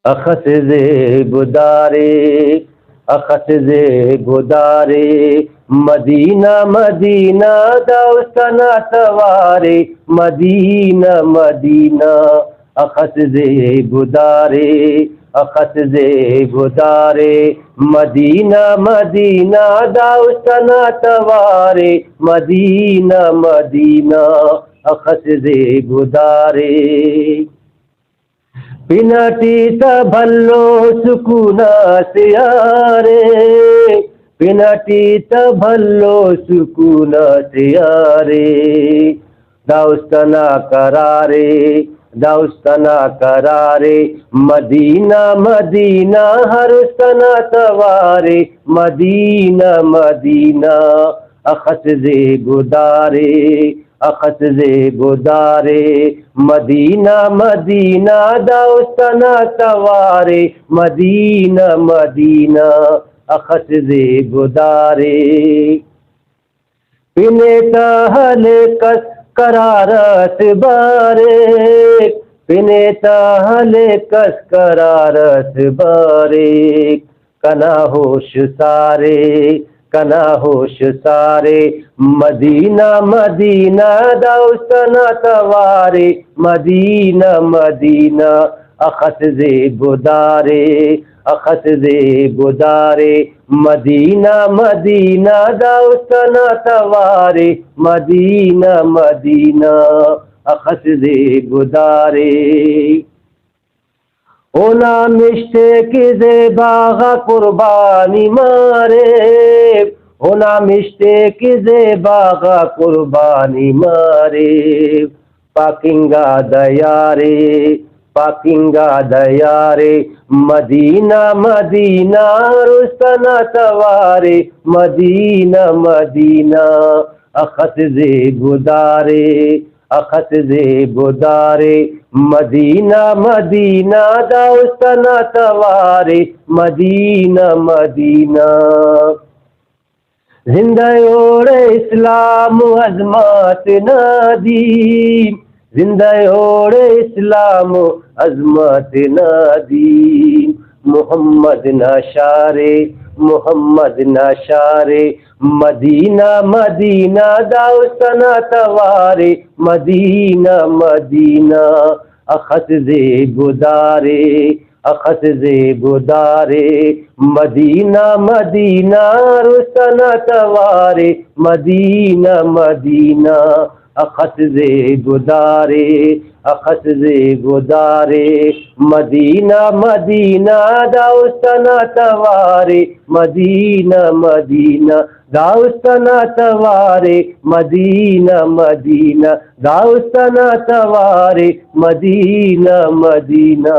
अखसजे बुदारे, अखसजे बुदारे, मदीना मदीना दाउस्तना तवारे, मदीना मदीना। अखसजे बुदारे, अखसजे बुदारे, मदीना मदीना दाउस्तना तवारे, मदीना मदीना। अखसजे बुदारे, पिनटीत भल्लो सुकुना से यारे, पिनटीत भल्लो सुकुना से यारे, दाउस्तना करारे, दाउस्तना करारे, मदीना मदीना हरुस्तना तवारे, मदीना मदीना। अखसजे बुदारे, अखसजे बुदारे, मदीना मदीना दाउस्तना तवारे, मदीना मदीना। अखसजे बुदारे, पिनेता हले कस करारत बारे, पिनेता हले कस करारत बारे, कना होश सारे, कना होश सारे, मदीना मदीना दाउस्तना तवारे, मदीना मदीना। अखसजे बुदारे, अखसजे बुदारे, मदीना मदीना दाउस्तना तवारे, मदीना मदीना। अखसजे बुदारे, ओना मिश्ते किजे बागा कुर्बानी मारे, ओना मिश्ते किजे बागा कुर्बानी मारे, पाकिंगा दयारे, पाकिंगा दयारे, मदीना मदीना रुस्तना तवारे, मदीना मदीना। अखसजे बुदारे, अखसजे बुदारे, मदीना मदीना दाउस्तना तवारे, मदीना मदीना। जिंदयोड़े इस्लाम अजमत नादी, जिंदयोड़े इस्लाम अजमत नादी, मोहम्मद नशारे, मोहम्मद नशारे, मदीना मदीना दाउस्तना तवारे, मदीना मदीना। अखसजे बुदारे, अखसजे बुदारे, मदीना मदीना रुस्तना तवारे, मदीना मदीना। अखसजे बुदारे, अखसजे बुदारे, मदीना मदीना दाउस्तना तवारे, मदीना मदीना। दाउस्तना तवारे, मदीना मदीना, दाउस्तना तवारे, मदीना मदीना।